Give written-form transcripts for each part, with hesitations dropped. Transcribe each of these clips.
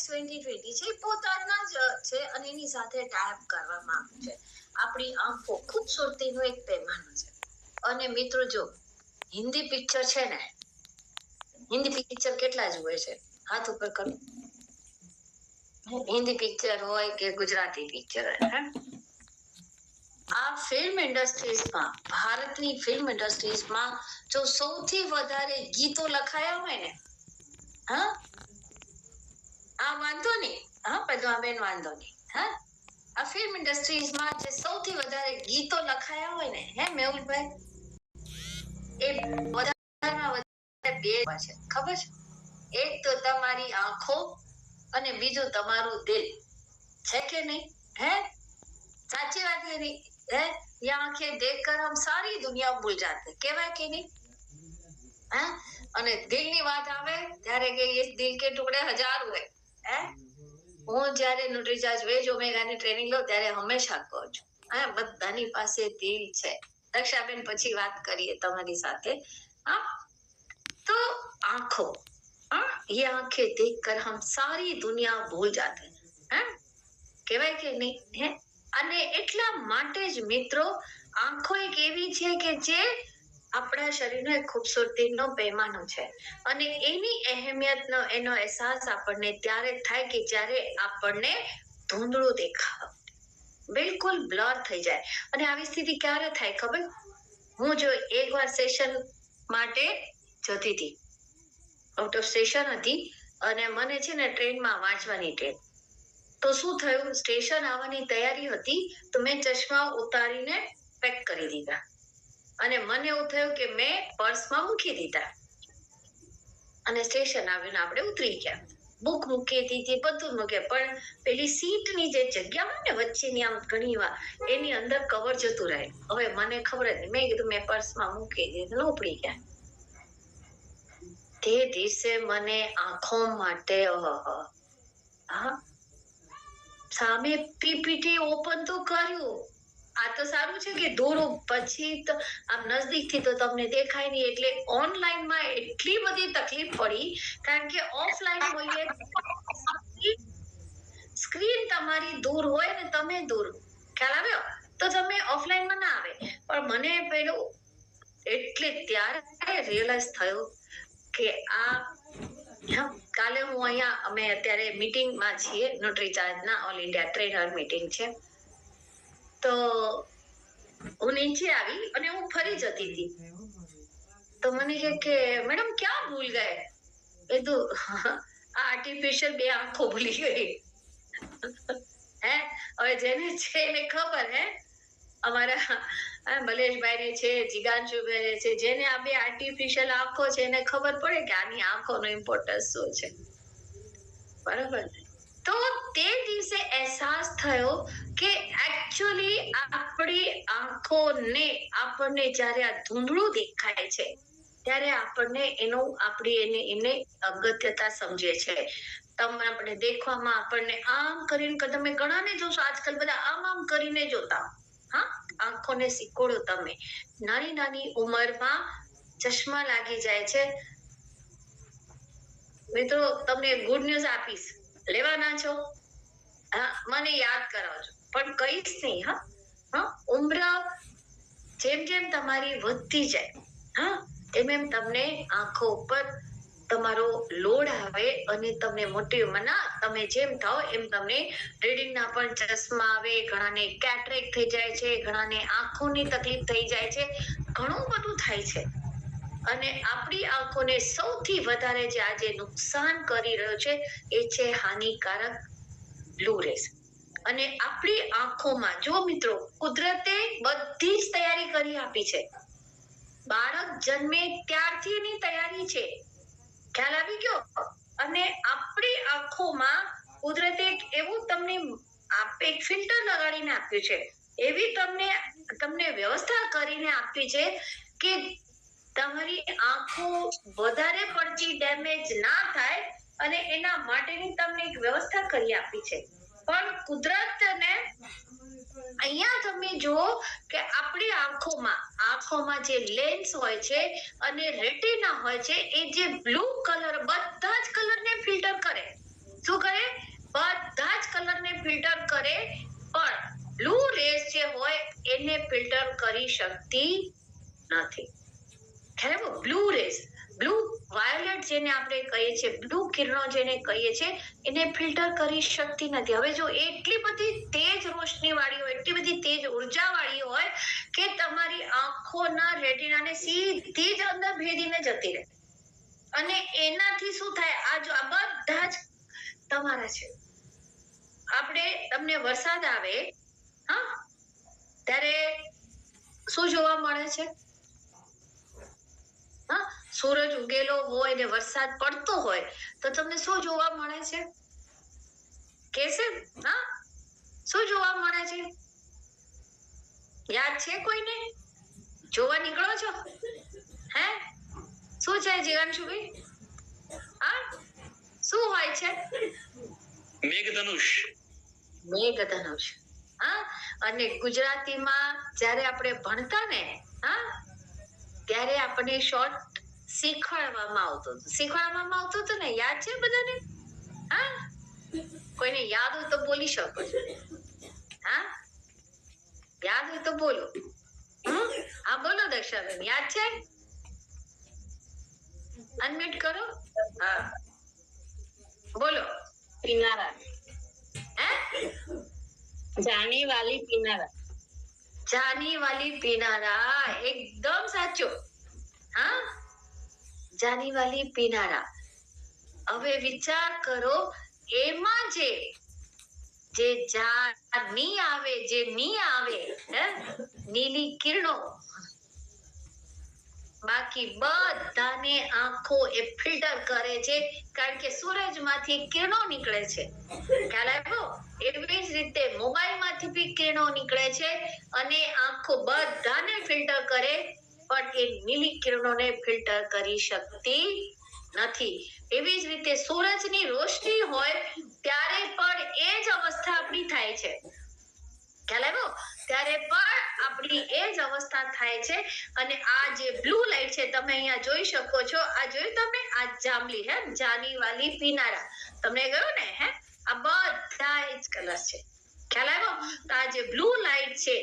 2020 છે પોતાના જ છે અને એની સાથે ટાઈપ કરવામાં આવ્યું છે. આપણી આંખો ખૂબસૂરતીનું એક પૈમાનું છે. અને મિત્રો જો હિન્દી પિક્ચર છે ને, હિન્દી પિક્ચર કેટલા જુએ છે? હાથ ઉપર કરો. હિન્દી પિક્ચર હોય કે ગુજરાતી પિક્ચર હોય, આ ફિલ્મ ઇન્ડસ્ટ્રીઝમાં, ભારતની ફિલ્મ ઇન્ડસ્ટ્રીઝમાં જો સૌથી વધારે ગીતો લખાયા હોય ને, આ વાંધો નહીં, પદ્માબેન વાંધો નહીં, આ ફિલ્મ ઇન્ડસ્ટ્રીઝમાં જે સૌથી વધારે ગીતો લખાયા હોય ને, મેહુલભાઈ, એ વધારેમાં વધારે બે છે, ખબર છે? એક તો તમારી આંખો અને બીજું તમારું દિલ, છે કે નહીં? સાચી વાત કે નહીં? ये आंखें देखकर हम सारी दुनिया भूल जाते, કહેવાય કે નહીં? અને દિલની વાત આવે ત્યારે કે ये दिल के टुकड़े हजार हुए. હું જ્યારે ન્યુટ્રીચાર્જ વેજ ઓમેગાની ટ્રેનિંગ લઉં ત્યારે હંમેશા કહું છું, બધાની પાસે દિલ છે. દક્ષાબેન પછી વાત કરીએ તમારી સાથે. તો આંખો, ये आंखें देखकर हम सारी दुनिया भूल जाते, કહેવાય કે નહીં? અને એટલા માટે જ મિત્રો આંખો એક એવી છે કે જે આપણા શરીરનો એક ખૂબસૂરતીનો પૈમાનો છે. અને એની અહેમિયતનો એનો અહેસાસ આપણને ત્યારે થાય કે જ્યારે આપણને ધૂંધળું દેખાય, બિલકુલ બ્લર થઈ જાય. અને આવી સ્થિતિ ક્યારે થાય ખબર? હું જો એકવાર સેશન માટે જતી હતી, આઉટ ઓફ સ્ટેશન હતી, અને મને છે ને ટ્રેનમાં વાંચવાની ટ્રેન. તો શું થયું, સ્ટેશન આવવાની તૈયારી હતી તો મેં ચશ્મા ઉતારીને પેક કરી દીધા. અને મને એવું થયું કે મેં પર્સમાં મૂકી દીધા. અને સ્ટેશન આવીને આપણે ઉતરી ગયા. બુક મૂકી દીધી, બધું મૂક્યા, પણ પેલી સીટની જે જગ્યા હોય ને વચ્ચેની, આમ ઘણી વાર એની અંદર કવર જતું રહે. હવે મને ખબર જ નહીં, મેં કીધું મેં પર્સમાં મૂકી દીધું, ઉપડી ગયા. તે દિવસે મને આંખો માટે સામે પીપીટી ઓપન તો કર્યું. આ તો સારું છે કે દૂર, પછી તો આમ નજદીકથી તો તમને દેખાય નહીં, એટલે ઓનલાઈનમાં એટલી બધી તકલીફ પડી. કારણ કે ઓફલાઈન હોઈએ, સ્ક્રીન તમારી દૂર હોય ને તમે દૂર, ખ્યાલ આવ્યો? તો તમે ઓફલાઈનમાં ના આવે. પણ મને પેલું એટલે ત્યારે રિયલાઇઝ થયું કે કાલે હું અહીંયા, અમે અત્યારે મીટિંગમાં છીએ, ન્યુટ્રીચાર્જના ઓલ ઇન્ડિયા ટ્રેનર મીટિંગ છે. તો હું નીચે આવી અને હું ફરી જતી હતી. તો મને કે મેડમ ક્યાં ભૂલ ગયે? એ તો આર્ટિફિશિયલ બે આંખો ભૂલી ગઈ. હવે જેને છે એને ખબર, અમારા બલેશભાઈ ને છે, જીગાંશુભાઈ છે, જેને આ બે આર્ટિફિશિયલ આંખો છે એને ખબર પડે કે આની આંખોનો ઇમ્પોર્ટન્સ શું છે. બરાબર? તો તે દિવસે અહેસાસ થયો કે એકચ્યુઅલી આપણી આંખોને, આપણને જ્યારે આ ધૂંધળું દેખાય છે ત્યારે આપણને એને અગત્યતા સમજે છે. આપણે દેખવામાં આપણને આમ કરીને, તમે ઘણાને જોશો આજકાલ બધા આમ કરીને જોતા, આંખોને શીખોડો તમે. નાની નાની ઉંમરમાં ચશ્મા લાગી જાય છે. મિત્રો તમને ગુડ ન્યૂઝ આપીશ, લેવાના છો? મને યાદ કરાવજો, પણ કહીશ નહીં. ઉંમર જેમ જેમ તમારી વધતી જાય, એમ તમને આંખો ઉપર તમારો લોડ આવે અને તમને મોટી ઉંમરના તમે જેમ થાઓ એમ તમને રીડિંગના પણ ચશ્મા આવે, ઘણાને કેટરેક્ટ થઈ જાય છે, ઘણાને આંખોની તકલીફ થઈ જાય છે, ઘણું બધું થાય છે. અને આપણી આંખોને સૌથી વધારે જે આજે નુકસાન કરી રહ્યો છે એ છે હાનિકારક બ્લુ રેસ. અને આપણી આંખોમાં જો મિત્રો કુદરતે બધી જ તૈયારી કરી આપી છે. બાળક જન્મે ત્યારથી એની તૈયારી છે, ખ્યાલ આવી ગયો? અને આપણી આંખોમાં કુદરતે એવું તમને એક ફિલ્ટર લગાડીને આપ્યું છે, એવી તમને વ્યવસ્થા કરીને આપી છે કે તમારી આંખો વધારે પડતી ડેમેજ ના થાય, અને એના માટેની તમને એક વ્યવસ્થા કરી આપી છે. પણ કુદરતને અહીંયા તમે જુઓ કે આપણી આંખોમાં જે લેન્સ હોય છે અને રેટિના હોય છે, એ જે બ્લુ કલર, બધા જ કલરને ફિલ્ટર કરે. શું કરે? કરે પણ બ્લુ રેસ જે હોય એને ફિલ્ટર કરી શકતી નથી. ખ્યાલ બ્લુ રેસ, બ્લુ વાયોલેટ જેને આપણે કહીએ છીએ, બ્લુ કિરણો જેને કહીએ છીએ, એને ફિલ્ટર કરી શકતી નથી. હવે જો એટલી બધી તેજ રોશની વાળી હોય, એટલી બધી તેજ ઉર્જા વાળી હોય કે તમારી આંખોના રેટિનાને સીધી જ અંદર ભેદીને જતી રહે, અને એનાથી શું થાય, આ જો આ બધા જ તમારા છે. આપણે તમને વરસાદ આવે હા ત્યારે શું જોવા મળે છે? હા, સૂરજ ઉગેલો હોય ને વરસાદ પડતો હોય તો તમને શું જોવા મળે છે? કેસે હા, શું જોવા મળે છે? યાદ છે કોઈને? જોવા નીકળો છો? હે શું છે જીવાંશુભાઈ? હા, શું હોય છે? મેઘધનુષ. મેઘધનુષ. હા, અને ગુજરાતીમાં જ્યારે આપણે ભણતા ને હા ત્યારે આપણને શોર્ટ શીખવાડવામાં આવતું હતું. શીખવાડવામાં આવતું હતું ને, યાદ છે બધાને? હા, કોઈને યાદ હોય તો બોલી શકો છો. હા, યાદ હોય તો બોલો. હા બોલો દક્ષાબેન, યાદ છે? અનમ્યુટ કરો. હા બોલો. પીનારા. હે જાની વાલી પીનારા. જાની વાલી પીનારા, એકદમ સાચું. હા, જાની વાલી પીનારા. હવે વિચાર કરો, એમાં જે ની આવે, જે ની આવે હે નીલી કિરણો, બાકી બધાને આંખો એ ફિલ્ટર કરે છે, કારણ કે સૂરજમાંથી કિરણો નીકળે છે. ખ્યાલ આવ્યો? એવી જ રીતે મોબાઈલમાંથી બી કિરણો નીકળે છે અને આંખો બધાને ફિલ્ટર કરે, પણ એ નીલી કિરણોને ફિલ્ટર કરી શકતી નથી. એવી જ રીતે સૂરજની રોશની હોય ત્યારે પણ એ જ અવસ્થા આપણી થાય છે. ખ્યાલ આવ્યો? ત્યારે પણ આપણી એ જ અવસ્થા થાય છે. અને આ જે બ્લુ લાઈટ છે, તમે અહીંયા જોઈ શકો છો. આ જોયું તમે? આ જાંબલી હે, જાની વાલી પીનારા. તમને ગયું ને? હે, આ બધા જ કલર છે. ખ્યાલ આવ્યો? તો આ જે બ્લુ લાઈટ છે,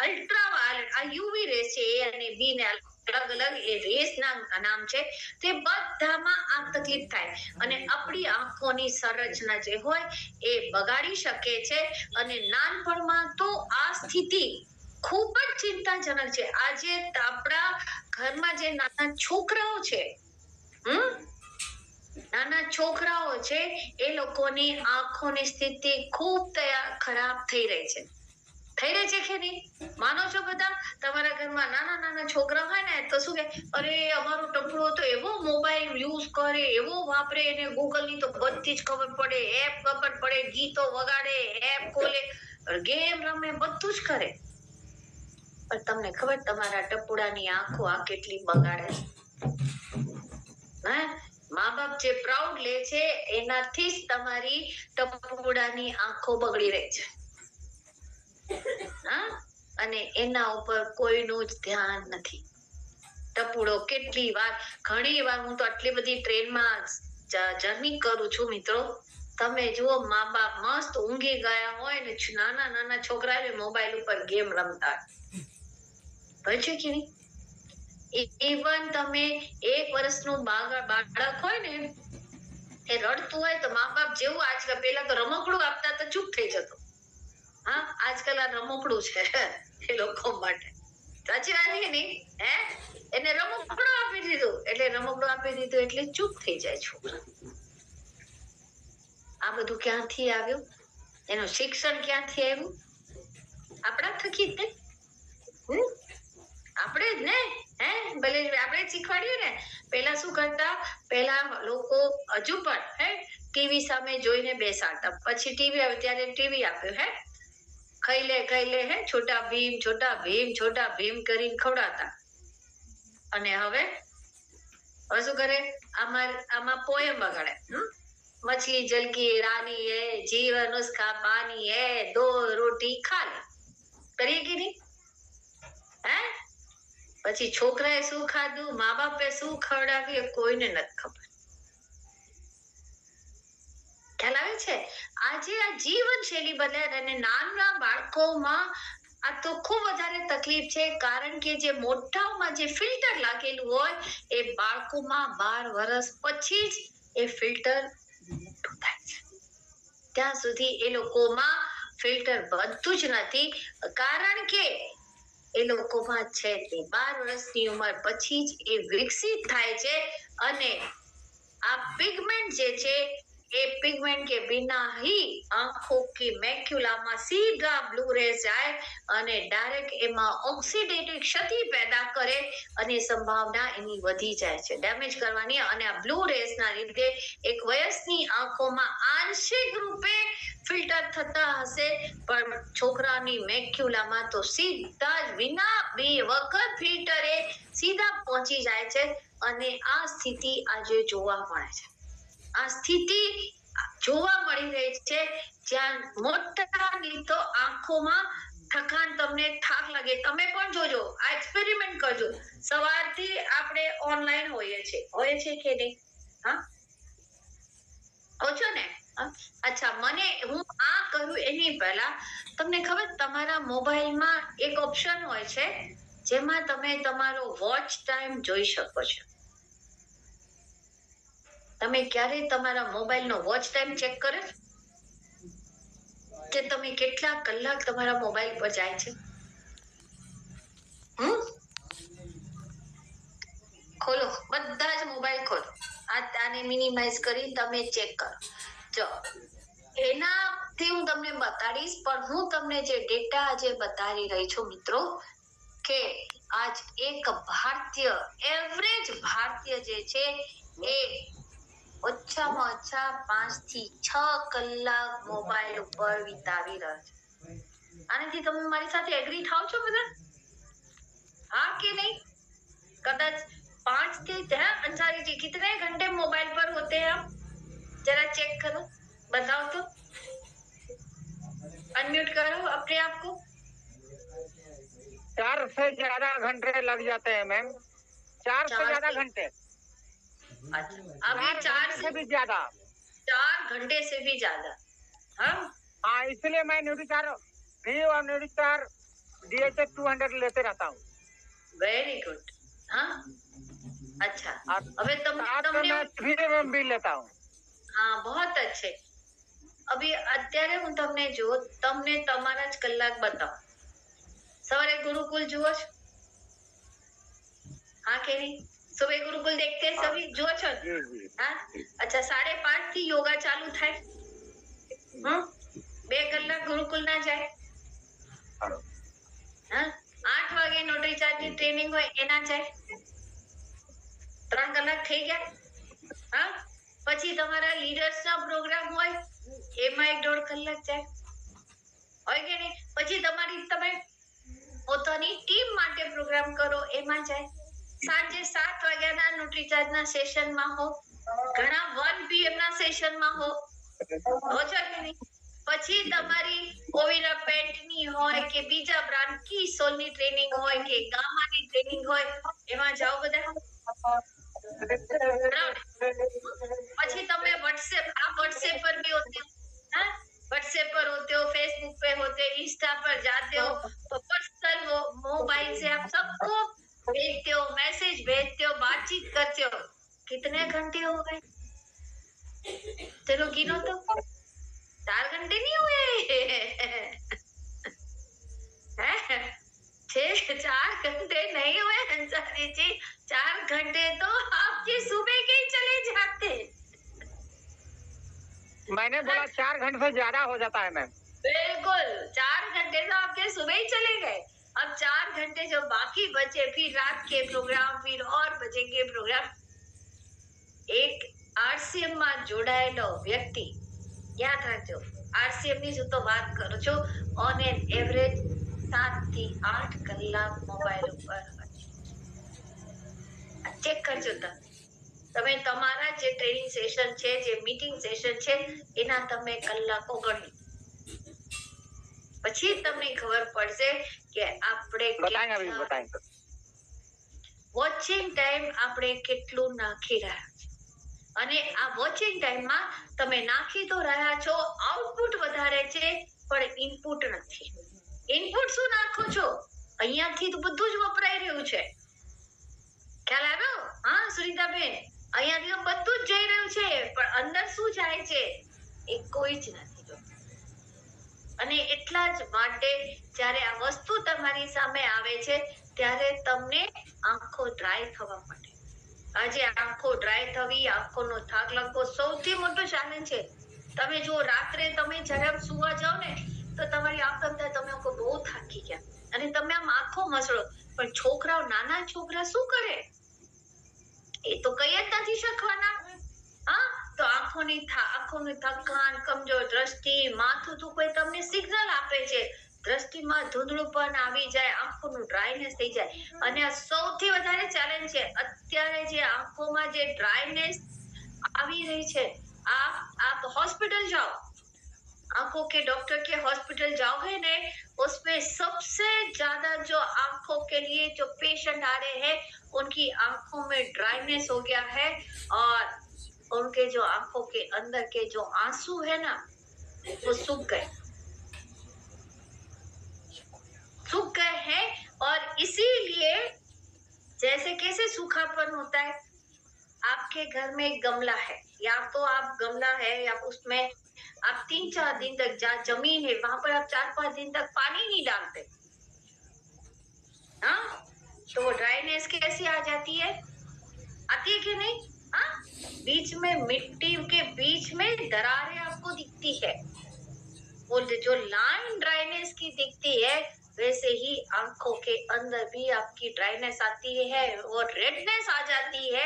અલ્ટ્રાવાયોલેટ, આ યુવી રેસ છે, એ અને બી ને અલગ અલગ એ રેસ ના નામ છે. તે બધામાં આ તકલીફ થાય અને આપણી આંખોની સંરચના જે હોય એ બગાડી શકે છે. અને નાનપણમાં તો આ સ્થિતિ ખૂબ જ ચિંતાજનક છે. આજે આપણા ઘરમાં જે નાના છોકરાઓ છે, નાના છોકરાઓ છે, એ લોકોની આંખોની સ્થિતિ ખૂબ ખરાબ થઈ રહી છે. થઈ રહી છે કે નહીં? માનો છો બધા? તમારા ઘરમાં નાના નાના છોકરા હોય ને તો શું કે, અરે અમારો ટપુડો તો એવો મોબાઈલ યુઝ કરે, એવો વાપરે, એને ગૂગલ ની તો બધી જ ખબર પડે, એપ ખબર પડે, ગીતો વગાડે, એપ ખોલે, ગેમ રમે, બધું જ કરે. પણ તમને ખબર તમારા ટપુડાની આંખો આ કેટલી બગાડે છે? હે, મા બાપ જે પ્રાઉડ લે છે એનાથી જ તમારી ટપુડાની આંખો બગડી રહી છે. હા, અને એના ઉપર કોઈનું જ ધ્યાન નથી. ટપુડો કેટલી વાર, ઘણી વાર હું તો આટલી બધી ટ્રેનમાં જર્ની કરું છું મિત્રો, તમે જુઓ મા બાપ મસ્ત ઊંઘી ગયા હોય ને નાના નાના છોકરાને મોબાઈલ ઉપર ગેમ રમતા હોય છે કે નહીં? ઇવન તમે 1 વર્ષનું બાળક હોય ને એ રડતું હોય તો મા બાપ જેવું, આજકાલ પેલા તો રમકડું આપતા તો ચૂપ થઈ જતો. હા, આજકાલ આ રમકડું છે એ લોકો માટે. સાચી વાત છે નહીં? હે, એને રમકડું આપી દીધું એટલે ચૂપ થઈ જાય છોકરા. આ બધું ક્યાંથી આવ્યું? એનું શિક્ષણ ક્યાંથી આવ્યું? આપણા થકી જ ને. આપણે જ ને. હે, ભલે આપણે જ શીખવાડ્યું ને. પેલા શું કરતા? પેલા લોકો હજુ પણ હે ટીવી સામે જોઈને બેસાડતા. પછી ટીવી આવે ત્યારે ટીવી આપ્યું. હે, ખાઈ લે હે, છોટા ભીમ, છોટા ભીમ, છોટા ભીમ કરીને ખવડાવતા. અને હવે શું કરે? આમાં પોયમ વગાડે. મછલી જલ કી રાની હૈ, જીવન ઉસકા પાની હૈ, દો રોટી ખા લે. કરીએ કે નહીં? હે, પછી છોકરાએ શું ખાધું, મા બાપે શું ખવડાવ્યું, એ કોઈને નથી ખબર. ખ્યાલ આવે છે? આજે આ જીવનશૈલી બદલાય અને નાના બાળકોમાં આ તો ખૂબ વધારે તકલીફ છે, કારણ કે જે મોઢામાં જે ફિલ્ટર લાગેલું હોય એ બાળકોમાં 12 વર્ષ પછી જ એ ફિલ્ટર મોટું થાય છે. ત્યાં સુધી એ લોકોમાં ફિલ્ટર બનતું જ નથી, કારણ કે એ લોકોમાં છે તે 12 વર્ષની ઉંમર પછી જ એ વિકસિત થાય છે અને આ पिगमेंट જે છે એ पिगमेंट के बिना ही आंखों की मैक्युला में सीधा ब्लू रेज जाए અને ડાયરેક્ટ એમાં ઓક્સિડેટિવ ક્ષતિ પેદા કરે અને સંભાવના એની વધી જાય છે ડેમેજ કરવાની. અને આ બ્લુ રેસ ના લીધે એક વયસની આંખોમાં આંશિક રૂપે ફિલ્ટર થતા હશે, પણ છોકરાની મેક્યુલામાં તો સીધા જ વિના 2 વખત ફિલ્ટરે સીધા પહોંચી જાય છે અને આ સ્થિતિ આજે જોવા મળે છે. આ સ્થિતિ જોવા મળી રહી છે જ્યાં મોટાની તો આંખોમાં થકાન, તમને થાક લાગે. તમે પણ જોજો, આ એક્સપેરિમેન્ટ કરજો. સવારથી આપણે ઓનલાઈન હોઈએ છે કે નહીં? હા, હો છો ને? અચ્છા, મને હું આ કરું એની પહેલા તમને ખબર, તમારા મોબાઈલમાં એક ઓપ્શન હોય છે જેમાં તમે તમારો વોચ ટાઈમ જોઈ શકો છો. તમે ક્યારે તમારા મોબાઈલનો વોચ ટાઈમ ચેક કર્યો કે તમે કેટલા કલાક તમારા મોબાઈલ પર જાય છે? ખોલો, બધા જ મોબાઈલ ખોલો, આને મિનિમાઇઝ કરી તમે ચેક કરો. જો એનાથી હું તમને બતાડીશ, પણ હું તમને જે ડેટા આજે બતાવી રહી છું મિત્રો, કે આજ એક ભારતીય, એવરેજ ભારતીય જે છે એ ઓછામાં ઓછા 5 થી 6 કલાક મોબાઈલ ઉપર વિતાવી રહ્યો છે. આનાથી તમે મારી સાથે એગ્રી થાવ છો બધા? हाँ कि नहीं? कदाच 5 से 10 अंसारी जी कितने घंटे मोबाइल पर होते हैं आप? जरा चेक करो, बताओ तो. अनम्यूट करो अपने आप को. 4 से ज्यादा घंटे लग जाते हैं मैम. 4 से ज्यादा घंटे. अच्छा, अभी 4 से भी ज्यादा. 4 घंटे से भी ज्यादा. हाँ हाँ, इसलिए मैं न्यूडिचार भी और न्यूडिचार DHA 200 लेते रहता हूँ. Very good. हाँ, अच्छा, अबे मैं तुमने 3 भी लेता हूँ. हाँ, बहुत अच्छे. अभी અત્યારે હું તમને તમને તમારા જ કલાક બતાવું. સવારે ગુરુકુલ જુઓ છો? हाँ કે નહીં? સુબહ गुरुकुल देखते हैं सभी, जो છો? हाँ, अच्छा, 5:30 થી યોગા ચાલુ થાય. 2 કલાક ગુરુકુલ ના જાય? હા, 8 વાગે નોટરી ચાર્જની ટ્રેનિંગ હોય એના જાય? 3 કલાક થઈ ગયા. હા, પછી તમારા લીડર્સ ના પ્રોગ્રામ હોય એમાં 1.5 કલાક જાય, હોય કે નહીં? પછી તમે પોતાની ટીમ માટે પ્રોગ્રામ કરો એમાં જાય. સાંજે 7 વાગ્યાના ન્યુટ્રી ચાર્જના સેશનમાં હો, ઘણા 1 PM ના સેશનમાં હો છો કે નહીં? પછી તમારી ઓવિરા પેન્ટની હોય કે બીજા બ્રાન્ડ કી સોલની ટ્રેનિંગ હોય કે ગામાની ટ્રેનિંગ હોય, એમાં જાઓ બધા. પછી તમે व्हाट्सएप पर भी होते हो, हाँ? व्हाट्सएप पर होते हो, फेसबुक पे होते हो, इंस्टा पर जाते हो, तो पर्सनल मोबाइल से आप सबको भेजते हो, मैसेज भेजते हो, बातचीत करते हो. कितने घंटे हो गए? चलो गिनो तो. 4 घंटे नहीं हुए? 4 घंटे नहीं हुए अंसारी जी. 4 घंटे तो आपके सुबह के ही चले जाते. मैंने बोला 4 घंटे से ज्यादा हो जाता है मैम. बिल्कुल, 4 घंटे तो आपके सुबह ही चले गए. अब 4 घंटे जो बाकी बचे, फिर रात के प्रोग्राम, फिर और बचेंगे प्रोग्राम. एक RCM માં જોડાયેલો વ્યક્તિ, યાદ રાખજો, RCM ની જો તો વાત કરું છું, ઓન એન એવરેજ 7 થી 8 કલાક મોબાઈલ ઉપર ચેક કરજો. તમે તમારા જે ટ્રેનિંગ સેશન છે, જે મીટિંગ સેશન છે, એના તમે કલાકો ગણો. પછી તમને ખબર પડશે કે આપણે વોચિંગ ટાઈમ આપણે કેટલું નાખી રહ્યા છે. અને આ વોચિંગ ટાઈમમાં તમે નાખી તો રહ્યા છો, આઉટપુટ વધારે છે પણ ઇનપુટ નથી. ઇનપુટ શું નાખો છો? અહીંયાથી તો બધું જ વપરાઈ રહ્યું છે. ખ્યાલ આવ્યો? હા સુનીતાબેન, અહીંયાથી તો બધું જ જઈ રહ્યું છે પણ અંદર શું જાય છે એ કોઈ જ નથી જોતું. અને એટલા જ માટે જ્યારે આ વસ્તુ તમારી સામે આવે છે ત્યારે તમને આંખો ડ્રાય થવા માંડે. આજે આંખો ડ્રાય થવી, આંખોનો થાક લાગવો સૌથી મોટો ચેલેન્જ છે. તમે જો રાત્રે તમે જરાક સુવા જાઓ ને તો તમારી આંખ અંદર તમે બહુ થાકી ગયા અને તમે આમ આંખો મસળો, પણ છોકરાઓ, નાના છોકરા શું કરે? એ તો કઈ જ નથી શકવાના. હા, તો આંખોની થકાન, કમજોર દ્રષ્ટિ, માથું દુખે તમને સિગ્નલ આપે છે. દ્રષ્ટિમાં ધૂંધળુપન આવી જાય, આંખોનું ડ્રાયનેસ થઈ જાય. અને આ સૌથી વધારે ચેલેન્જ છે. અત્યારે જે આંખોમાં જે ડ્રાયનેસ આવી રહી છે, आप हॉस्पिटल जाओ, आंखों के डॉक्टर के हॉस्पिटल जाओगे ने, उसमें सबसे ज्यादा जो आंखों के लिए जो पेशेंट आ रहे हैं उनकी आंखों में ड्राइनेस हो गया है और उनके जो आंखों के अंदर के जो आंसू है ना वो सूख गए हैं। और इसीलिए जैसे कैसे सूखापन होता है, आपके घर में एक गमला है, या तो आप गमला है या उसमें आप 3-4 दिन तक, जहाँ जमीन है वहां पर आप 4-5 दिन तक पानी नहीं डालते, हाँ, तो वो ड्राइनेस कैसी आ जाती है? आती है कि नहीं? हाँ, बीच में मिट्टी के बीच में दरारें आपको दिखती है। वो जो लाइन ड्राइनेस की दिखती है वैसे ही आंखों के अंदर भी आपकी ड्राइनेस आती है और रेडनेस आ जाती है।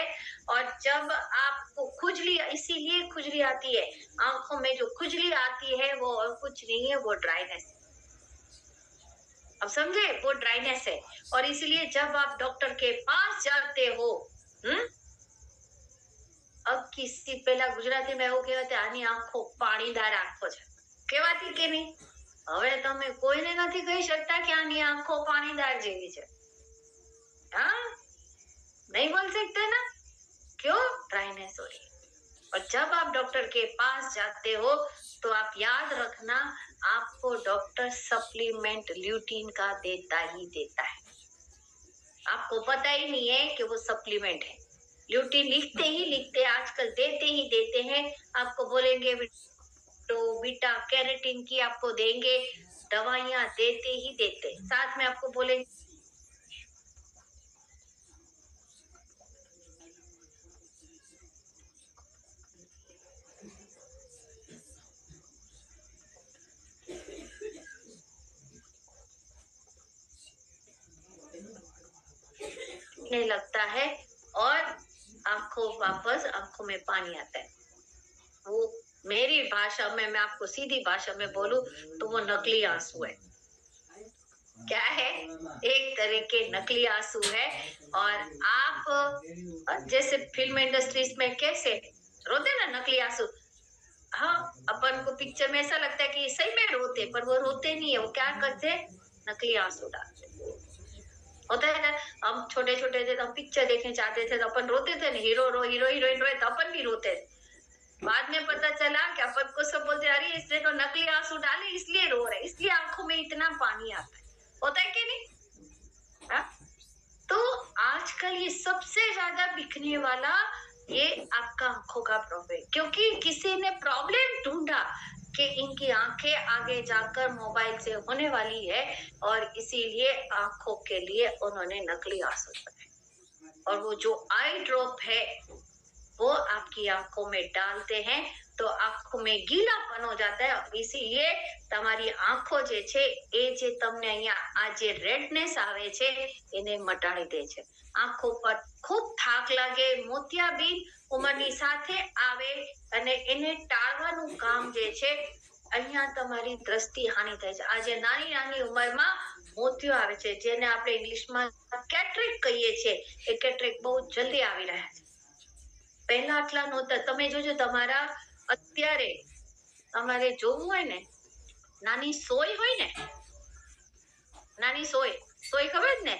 और जब आपको खुजली, इसीलिए खुजली आती है, आंखों में जो खुजली आती है वो और कुछ नहीं है, वो ड्राइनेस। अब समझे? वो ड्राइनेस है। और इसलिए जब आप डॉक्टर के पास जाते हो, अब किसी पहला गुजराती में એવું કહેવાય આની આંખો પાણીદાર આંખો છે, કહેવાતી કે નહીં? હવે તમે કોઈને નથી કહી શકતા કે આની આંખો પાણીદાર જેવી છે, हाँ, नहीं बोल सकते ना, क्यों? ड्राइनेस हो रही है। और जब आप डॉक्टर के पास जाते हो तो आप याद रखना, आपको डॉक्टर सप्लीमेंट ल्यूटीन का देता ही देता है। आपको पता ही नहीं है कि वो सप्लीमेंट है। ल्यूटीन लिखते आजकल देते ही देते हैं। आपको बोलेंगे तो बीटा कैरोटीन की आपको देंगे, दवाइयां देते ही देते, साथ में आपको बोलेंगे लगता है और आंखों में पानी आता है। वो मेरी भाषा में, मैं आपको सीधी भाषा में बोलूं तो वो नकली आंसू है। क्या है? एक तरह के नकली आंसू है। और आप जैसे फिल्म इंडस्ट्रीज में कैसे रोते ना नकली आंसू, हाँ, अपन को पिक्चर में ऐसा लगता है कि सही में रोते, पर वो रोते नहीं है, वो क्या करते? नकली आंसू डालते। होता है ना, हम छोटे छोटे थे तो हम पिक्चर देखने जाते थे तो अपन रोते थे ना, हीरो हीरोइन रोए तो अपन भी रोते थे। बाद में पता चला कि अपन को सब बोलते, अरे इसने तो नकली आंसू डाले इसलिए रो रहे, इसलिए आंखों में इतना पानी आता है। होता है कि नहीं? हा? तो आजकल ये सबसे ज्यादा बिकने वाला ये आपका आंखों का प्रॉब्लम, क्योंकि किसी ने प्रॉब्लम ढूंढा कि इनकी आंखें आगे जाकर मोबाइल से होने वाली है और इसीलिए आंखों के लिए उन्होंने नकली आंसू बनाए। और वो जो आई ड्रॉप है वो आपकी आंखों में डालते हैं तो आंखों में गीलापन हो जाता है। इसीलिए તમારી આંખો જે છે એ જે તમને અહીંયા આ જે રેડનેસ આવે છે એને મટાડી દે છે। આંખો પર ખૂબ થાક લાગે, મોતિયાબિંદ ઉંમરની સાથે આવે અને એને ટાળવાનું કામ જે છે, અહીંયા તમારી દ્રષ્ટિ હાનિ થાય છે। આજે નાની નાની ઉંમરમાં મોતિયો આવે છે, જેને આપણે ઇંગ્લિશમાં કેટરેક્ટ કહીએ છીએ, એ કેટરેક્ટ બહુ જલ્દી આવી રહ્યા છે। પહેલા આટલા નહોતા। તમે જોજો તમારા અત્યારે તમારે જોવું હોય ને, નાની સોય હોય ને, નાની सोई खबर है ना,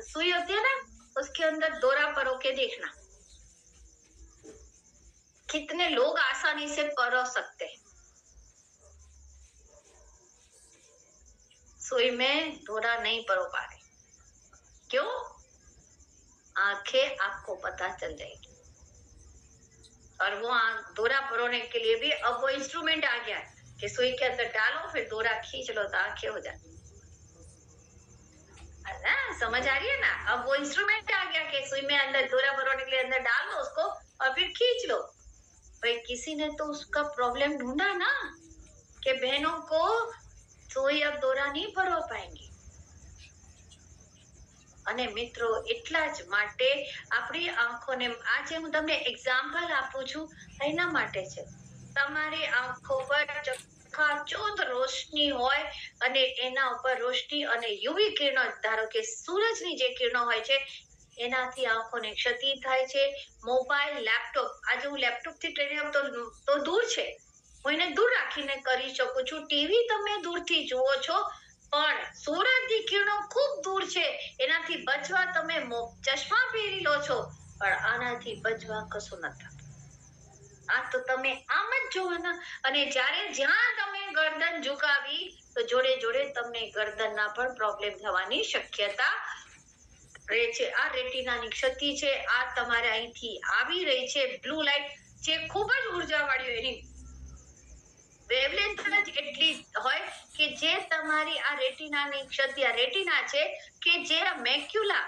सुई होती है ना, उसके अंदर डोरा परो के देखना, कितने लोग आसानी से परो सकते हैं। सुई में डोरा नहीं परो पा रहे, क्यों? आंखें आपको पता चल जाएगी। और वो डोरा परोने के लिए भी अब वो इंस्ट्रूमेंट आ गया है कि सुई के अंदर डालो, फिर डोरा खींच लो तो आंखें हो जाती। समझ आ रही है ना? अब वो इंस्ट्रूमेंट आ गया कि सुई में अंदर डोरा परोने के लिए अंदर डाल लो उसको और फिर खींच लो। भाई किसी ने तो उसका प्रॉब्लम ढूंढा ना कि बहनों को सुई अब डोरा नहीं परो पाएंगी। અને મિત્રો એટલા જ માટે આપણી આંખોને આજે હું તમને એક્ઝામ્પલ આપું છું એના માટે છે તમારી આંખો પર ચકાચોંધ રોશની હોય અને એના ઉપર રોશની અને યુવી કિરણો ધારો કે સૂરજની જે કિરણો હોય છે એનાથી આંખોને ક્ષતિ થાય છે। મોબાઈલ લેપટોપ આજે હું લેપટોપ થી ટ્રેનિંગ તો દૂર છે હું એને દૂર રાખીને કરી શકું છું। ટીવી તમે દૂરથી જુઓ છો પણ સૂરજની કિરણો ખૂબ દૂર છે એનાથી બચવા તમે ચશ્મા પહેરી લો છો પણ આનાથી બચવા કશું નથી। આ તો તમે આમ જ જોવાના અને જ્યારે જ્યાં તમે ગરદન ઝુકાવી તો જોડે જોડે તમને ગરદનના પણ પ્રોબ્લેમ થવાની શક્યતા રહે છે। આ રેટિનાની ક્ષતિ છે। આ તમારે અહીંથી આવી રહી છે બ્લુ લાઇટ જે ખૂબ જ ઉર્જાવાળી એની વેવલેન્થ જ એટલી હોય કે જે તમારી આ રેટિનાની ક્ષતિ આ રેટિના છે કે જે મેક્યુલા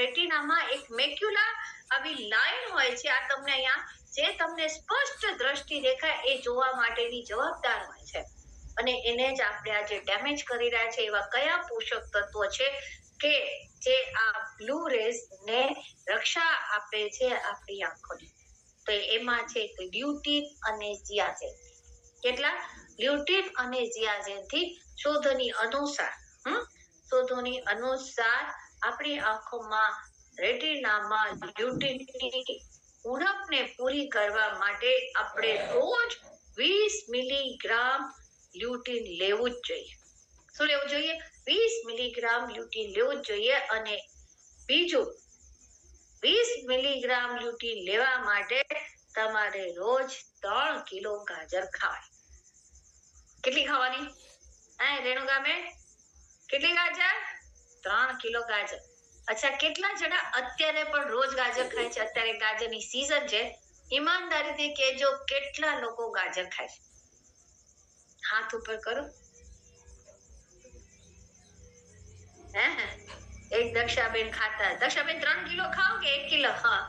રેટિનામાં એક મેક્યુલા આવી લાઈન હોય છે આ તમને અહીંયા જે તમને સ્પષ્ટ દ્રષ્ટિ દેખાય એ જોવા માટેની જવાબદાર હોય છે અને એને જ આપણે આજે ડેમેજ કરી રહ્યા છે। એવા કયા પોષક તત્વો છે કે જે આ બ્લુ રેઝ ને રક્ષા આપે છે આપણી આંખોની? તો એમાં છે લ્યુટીન અને ઝિયાઝેન। કેટલા? લ્યુટીન અને ઝિયાઝેન થી શોધોની અનુસાર આપણી આંખોમાં રેટિનામાં લ્યુટીનની ઉણપને પૂરી કરવા માટે આપણે રોજ 20 મિલીગ્રામ લ્યુટીન લેવું જ જોઈએ। શું લેવું જોઈએ? 20 મિલીગ્રામ લ્યુટીન લેવું જ જોઈએ અને બીજું 20 મિલીગ્રામ લ્યુટીન લેવા માટે તમારે રોજ 3 કિલો ગાજર ખાવાય। કેટલી ખાવાની? રેણુકા મેં કેટલી ગાજર? 3 કિલો ગાજર। અચ્છા કેટલા જણા અત્યારે પણ રોજ ગાજર ખાય છે? અત્યારે ગાજરની સીઝન છે ઈમાનદારીથી કહેજો કેટલા લોકો ગાજર ખાય છે? હાથ ઉપર કરો। એક દક્ષાબેન ખાતા। દક્ષાબેન 3 કિલો ખાઓ કે 1 કિલો? હા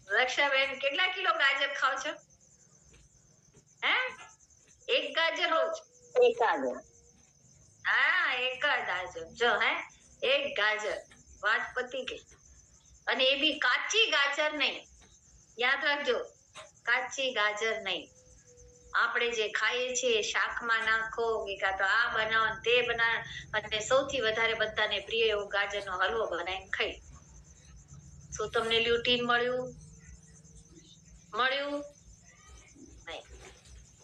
દક્ષાબેન કેટલા કિલો ગાજર ખાવ છો? એક ગાજર રોજ? એક ગાજર। હા એક જ ગાજર જો એક ગાજર વાત પતી ગઈ અને એ બી કાચી ગાજર નહીં, યાદ રાખજો કાચી ગાજર નહીં। આપણે જે ખાઈએ છીએ શાકમાં નાખો કે કાં તો આ બનાવો તે બનાવો અને સૌથી વધારે બધાને પ્રિય એવો ગાજરનો હલવો બનાવીને ખાઈ। શું તમને લ્યુટીન મળ્યું? નહીં।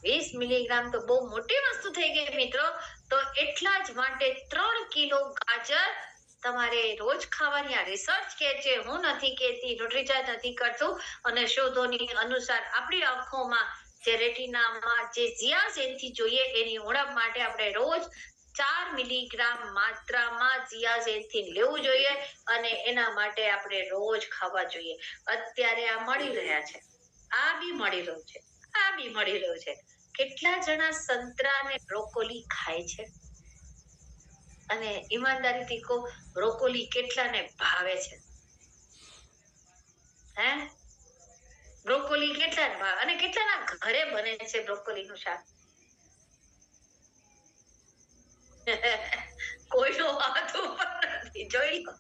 20 મિલીગ્રામ તો બહુ મોટી વસ્તુ થઈ ગઈ મિત્રો। તો એટલા જ માટે 3 કિલો ગાજર તમારે રોજ ખાવાની। આ રિસર્ચ કે છે, હું નથી કહેતી, ન્યુટ્રીચાર્જ નથી કરતું અને શોધોની અનુસાર આપણી આંખોમાં જે રેટિનામાં જે ઝિયાઝેનથી જોઈએ એની ઉણપ માટે આપણે રોજ 4 મિલીગ્રામ માત્રામાં ઝિયાઝેનથી લેવું જોઈએ અને એના માટે આપણે રોજ ખાવા જોઈએ। અત્યારે આ મળી રહ્યા છે, આ બી મળી રહ્યું છે, આ બી મળી રહ્યું છે। કેટલા જણા સંતરા અને બ્રોકોલી ખાય છે? અને ઈમાનદારીથી કહો બ્રોકોલી કેટલાને ભાવે છે? બ્રોકોલી કેટલાને ભાવે અને કેટલાના ઘરે બને છે બ્રોકોલીનું શાક? કોઈનો હાથ ઉપર નથી, જોઈ લો।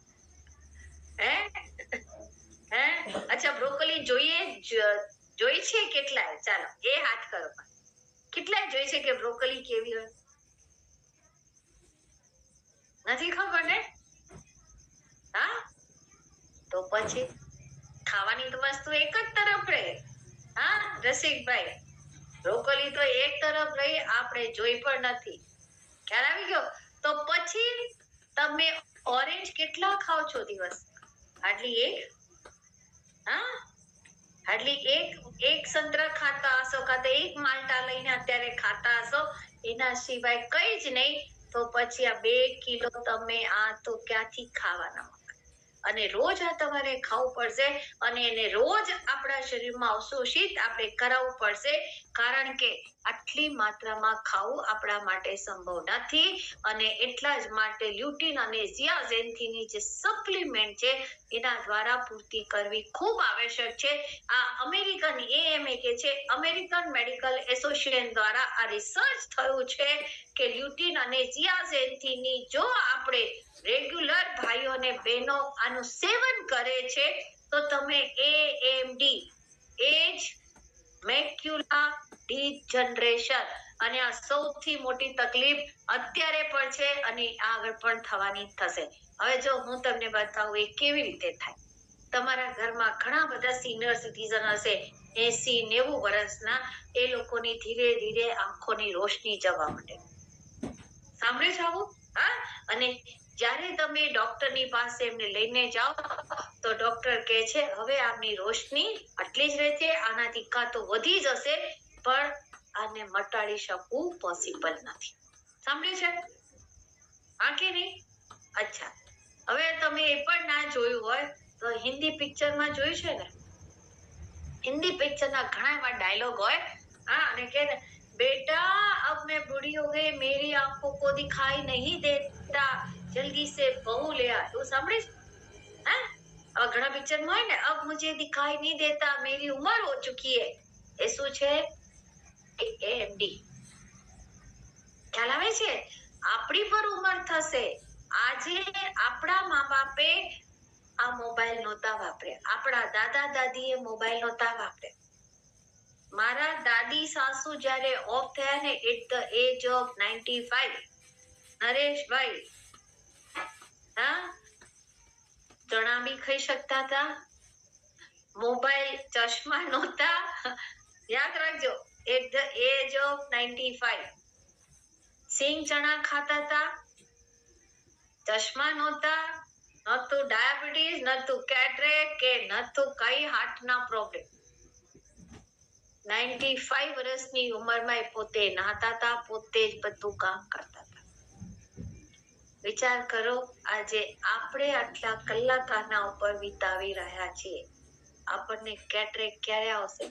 અચ્છા બ્રોકોલી જોઈ છે કેટલાય? ચાલો એ હાથ કરો। કેટલાય જોઈ છે કે બ્રોકોલી કેવી હોય? નથી ખબર ને? હા તો પછી ખાવાની તો વસ્તુ એક જ તરફ રહે। હા રસિકભાઈ બ્રોકોલી તો એક તરફ રહી, આપણે જોઈ પણ નથી। ખ્યાલ આવી ગયો? તો પછી તમે ઓરેન્જ કેટલા ખાઓ છો દિવસ? આટલી એક? હા હાર્ડલી એક સંતરા ખાતા હશો કાં તો એક માલ્ટા લઈને અત્યારે ખાતા હશો, એના સિવાય કઈ જ નહીં. તો પછી આ 2 કિલો તમે આ તો ક્યાંથી ખાવાના? અને રોજ આ તમારે ખાવું પડશે અને એને રોજ આપણા શરીરમાં અવશોષિત આપણે કરાવવું પડશે, કારણ કે આટલી માત્રામાં ખાવું આપણા માટે સંભવ નથી. અને એટલા જ માટે લ્યુટીન અને ઝિયાઝેન્થીનની જે સપ્લિમેન્ટ છે એના દ્વારા પૂર્તિ કરવી ખૂબ આવશ્યક છે. આ અમેરિકન AMA કે છે, અમેરિકન મેડિકલ એસોસિએશન દ્વારા આ રિસર્ચ થયું છે કે લ્યુટીન અને ઝિયાઝેન્થીનની જો આપણે રેગ્યુલર ભાઈઓ અને બહેનો આનું સેવન કરે છે તો તમે AMD એજ મેક્યુલા ડિજનરેશન અને આ સૌથી મોટી તકલીફ અત્યારે પણ છે અને આગળ પણ થવાની થશે. હવે જો હું તમને બતાવું એ કેવી રીતે થાય. તમારા ઘરમાં ઘણા બધા સિનિયર સિટીઝન હશે, 80-90 વર્ષના, એ લોકોની ધીરે ધીરે આંખોની રોશની જવા માંડે. સાંભળ્યું છે આવું? હા. અને જ્યારે તમે ડોક્ટરની પાસે એમને લઈને જાઓ તો ડોક્ટર કહે છે હવે આમની રોશની આટલી જ રહેશે, આનાથી કાં તો વધી જશે, પણ આને મટાડી શકવું પોસિબલ નથી. સાંભળ્યું છે? હા કે નહીં? અચ્છા, હવે તમે એ પણ ના જોયું હોય તો હિન્દી પિક્ચરમાં જોયું છે ને, હિન્દી પિક્ચરના ઘણા એવા ડાયલોગ હોય, હા, અને કે बेटा अब मैं बूढ़ी हो गई, मेरी आंखों को दिखाई नहीं देता, जल्दी से बहू ले आ. એવું સાંભળે છે? હા, હવે ઘણા પિક્ચરમાં હોય ને, अब मुझे दिखाई नहीं देता, मेरी उम्र हो चुकी है. એ શું છે? AMD. ખ્યાલ આવે છે? આપણી પર ઉંમર થશે. આજે આપણા મા બાપે આ મોબાઈલ નહોતા વાપર્યા, આપણા દાદા દાદીએ મોબાઈલ નહોતા વાપર્યા. મારા દાદી સાસુ જ્યારે ઓફ થયા ને at the age of 95, Nareshbhai, હા, ચણા બી ખાઈ શકતા હતા, મોબાઈલ, ચશ્મા નહોતા. યાદ રાખજો, એટ ધ એજ ઓફ 95 સિંગ ચણા ખાતા હતા, ચશ્મા નહોતા, નતું ડાયાબિટીસ, નતું કેટરેક્ટ કે નતું કઈ હાર્ટના પ્રોબ્લેમ. 95 વર્ષની ઉંમરમાં એ પોતે નહાતા હતા, પોતે જ બધું કામ કરતા હતા. વિચાર કરો, આજે આપણે આટલા કલાક આના ઉપર વિતાવી રહ્યા છીએ, આપણને કેટરેક્ટ ક્યારે આવશે?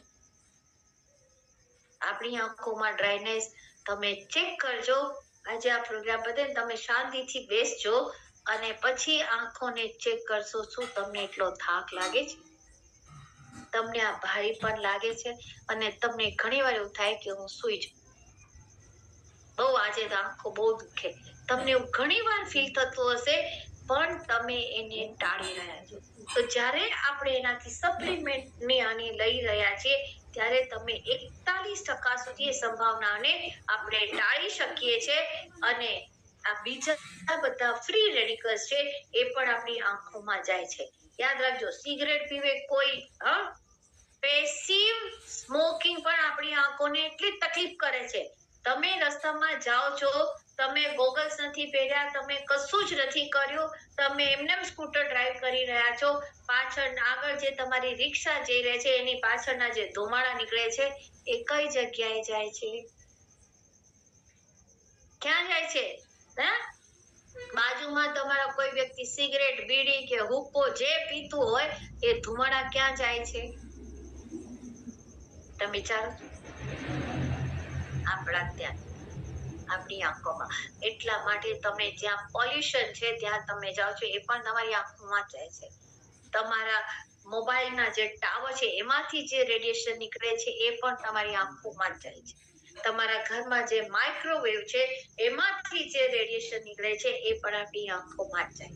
આપણી આંખોમાં ડ્રાયનેસ તમે ચેક કરજો. આજે આ પ્રોગ્રામ બધે તમે શાંતિથી બેસજો અને પછી આંખોને ચેક કરશો. શું તમને એટલો થાક લાગે છે? તમને આ ભારી પણ લાગે છે? અને તમને ઘણી વાર એવું થાય કે હું સૂઈ જાઉં, બહુ આજે તો આંખો બહુ દુખે, તમને એવું ઘણી વાર ફીલ થતું હશે, પણ તમે એને ટાળી રહ્યા છો. તો જ્યારે આપણે એનાથી સપ્લિમેન્ટની આની લઈ રહ્યા છીએ ત્યારે તમે 41% સુધી એ સંભાવનાને આપણે ટાળી શકીએ છીએ. અને આ બીજા બધા ફ્રી રેડિકલ્સ છે એ પણ આપણી આંખોમાં જાય છે. યાદ રાખજો, સિગરેટ પીવે કોઈ, પેસિવ સ્મોકિંગ પણ આપણી આંખોને એટલી તકલીફ કરે છે. તમે રસ્તામાં જાઓ છો, તમે ગોગલ્સ નથી પહેર્યા, તમે કશું જ નથી કર્યું, તમે એમને સ્કૂટર ડ્રાઈવ કરી રહ્યા છો, પાછળ આગળ જે તમારી રિક્ષા જઈ રહી છે એની પાછળના જે ધુમાડા નીકળે છે એ કઈ જગ્યાએ જાય છે? ક્યાં જાય છે? હા, બાજુમાં તમારા કોઈ વ્યક્તિ સિગરેટ, બીડી કે હુક્કો જે પીતું હોય એ ધુમાડા ક્યાં જાય છે? તમે વિચારો, આપણા ત્યાં, આપણી આંખોમાં. એટલા માટે તમે જ્યાં પોલ્યુશન છે ત્યાં તમે જાઓ છો એ પણ તમારી આંખોમાં જાય છે. તમારા મોબાઈલના જે ટાવર છે એમાંથી જે રેડિયેશન નીકળે છે એ પણ તમારી આંખોમાં જાય છે. તમારા ઘરમાં જે માઇક્રોવેવ છે એમાંથી જે રેડિયેશન નીકળે છે એ પણ આપણી આંખોમાં જાય.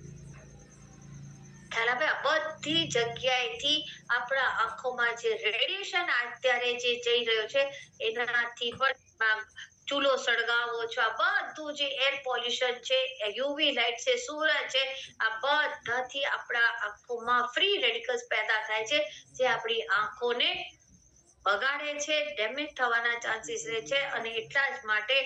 ખ્યાલ આવે? બધી જગ્યાએથી આપણા આંખોમાં જે રેડિયેશન અત્યારે જે જઈ રહ્યો છે એનાથી પણ ચૂલો સળગાવો છો, આ બધું જે એર પોલ્યુશન છે, યુવી લાઇટ છે, સૂરજ છે, આ બધાથી આપણા આંખોમાં ફ્રી રેડિકલ્સ પેદા થાય છે જે આપણી આંખોને બગાડે છે, ડેમેજ થવાના ચાન્સીસ રહે છે. અને એટલા જ માટે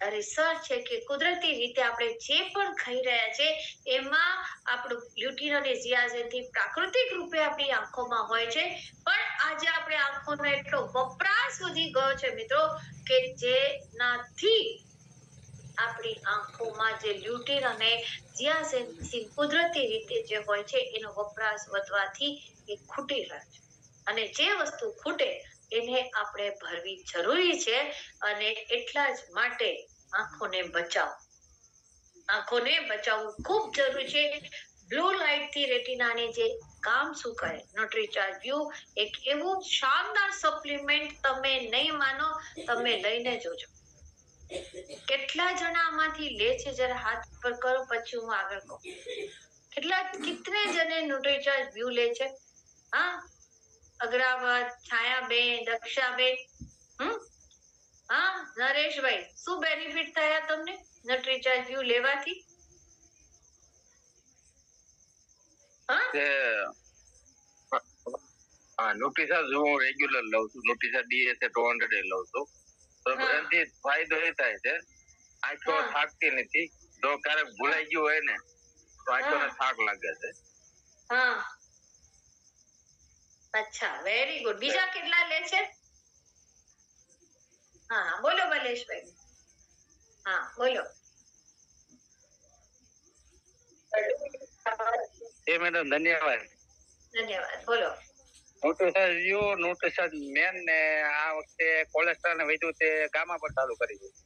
રિસર્ચ છે કે કુદરતી રીતે આપણે જે પણ ખાઈ રહ્યા છે એમાં આપણું લ્યુટીન અને ઝિયાઝેન્થિન પ્રાકૃતિક રૂપે આપણી આંખોમાં હોય છે, પણ આજે આપણે આંખોનો એટલો વપરાશ વધી ગયો છે મિત્રો કે જેનાથી આપણી આંખોમાં જે લ્યુટીન અને ઝિયાઝેન્થિન કુદરતી રીતે જે હોય છે એનો વપરાશ વધવાથી એ ખૂટી રહ્યો છે. અને જે વસ્તુ ખૂટે એને આપણે ભરવી જરૂરી છે. અને એટલા જ માટે આંખોને બચાવવું ખૂબ જરૂરી છે. બ્લુ લાઇટ થી રેટિનાને જે કામ શું કરે, ન્યુટ્રીચાર્જ વ્યુ એક એવું શાનદાર સપ્લિમેન્ટ તમે નહીં માનો, તમે લઈને જોજો. કેટલા જણા આમાંથી લે છે જરા હાથ પર કરો, પછી હું આગળ કહું. કિતને જણે ન્યુટ્રીચાર્જ વ્યુ લે છે? હા, અગ્રાવત, છાયાબેન, દક્ષાબેન, હા નરેશભાઈ, શું બેનિફિટ થયા તમને ન્યુટ્રીચાર્જ વ્યુ લેવાથી? ન્યુટ્રીચાર્જ હું રેગ્યુલર લઉં છું. ન્યુટ્રીચાર્જ DHA 200 લઉં છું. તો એનાથી ફાયદો એ થાય છે, આંખો થાકતી નથી. જો ક્યારેક ભૂલાઈ ગયું હોય ને તો આંખોને થાક લાગે છે. હા, અચ્છા, વેરી ગુડ. બીજા કેટલા લે છે? હા બોલો બલેશભાઈ. હા બોલો. મેડમ ધન્યવાદ. બોલો. ન્યુટ્રીશન મેન ને આ વખતે કોલેસ્ટ્રોલ ને વધ્યું તે ગામા પર ચાલુ કરી દીધું.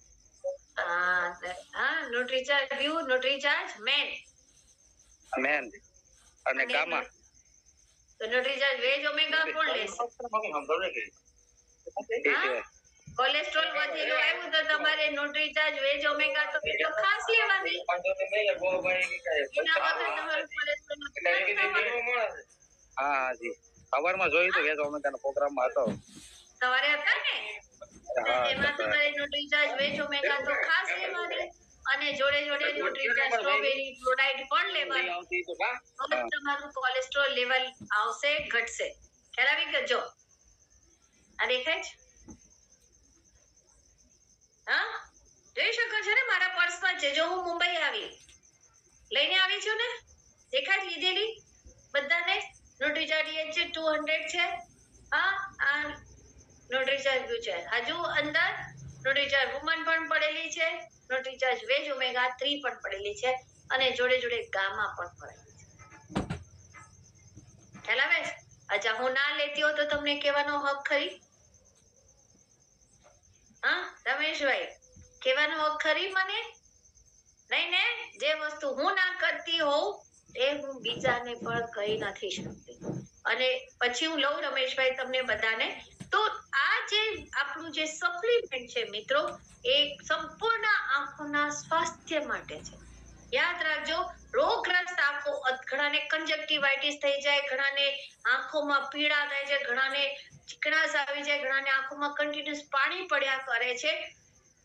ન્યુટ્રીચાર્જ વ્યુ, ન્યુટ્રીચાર્જ મેન અને ગામા. તો ન્યુટ્રીચાર્જ વેજ ઓમેગા કોણ લેશે? કોલેસ્ટ્રોલ વધેલું આવ્યું તો તમારે ન્યુટ્રીચાર્જ વેજ ઓમેગા તો કેટલો ખાસ લેવાની. હા જી, સવારમાં જોયું તો વેજ ઓમેગા પ્રોગ્રામમાં હતો. સવારે હતા ને, એમાં તમારે ન્યુટ્રીચાર્જ વેજ ઓમેગા તો ખાસ લેવાની, અને જોડે જોડે ન્યુટ્રીચાર્જ સ્ટ્રોબેરી ફ્લોરાઇડ પણ લેવાનું. હવે તમારું કોલેસ્ટ્રોલ લેવલ આવશે, ઘટશે. ખ્યાલ આવી ગયો? આ દેખાય છે? હા, જોઈ શકો છો ને, મારા પર્સમાં છે. જો હું મુંબઈ આવી લઈને આવી છું ને, દેખાય લીધેલી બધાને. ન્યુટ્રીચાર્જ DHA 200 છે. હા, આ ન્યુટ્રીચાર્જ વ્યુ છે. હજુ અંદર ન્યુટ્રીચાર્જ વુમન પણ પડેલી છે, ન્યુટ્રીચાર્જ વેજ ઓમેગા 3 પણ પડેલી છે, અને જોડે જોડે ગામા પણ પડેલી છે. ખ્યાલ આવે છે? અચ્છા, હું ના લેતી હોઉં તો તમને કહેવાનો હક ખરી? હા રમેશભાઈ, કહેવાનો હક ખરી મને? નહીં ને. જે વસ્તુ હું ના કરતી હોઉં એ હું બીજાને પણ કહી નથી શકતી. અને પછી હું લઉં રમેશભાઈ તમને બધાને. તો આ જે આપણું જે સપ્લિમેન્ટ છે મિત્રો, એ સંપૂર્ણ આંખોના સ્વાસ્થ્ય માટે છે. યાદ રાખજો, રોગગ્રસ્ત આંખો, ઘણાને કંજક્ટિવાઇટિસ થઈ જાય, ઘણાને આંખોમાં પીડા થાય છે, ઘણાને ચીકણાશ આવી જાય, ઘણાને આંખોમાં કન્ટિન્યુઅસ પાણી પડ્યા કરે છે.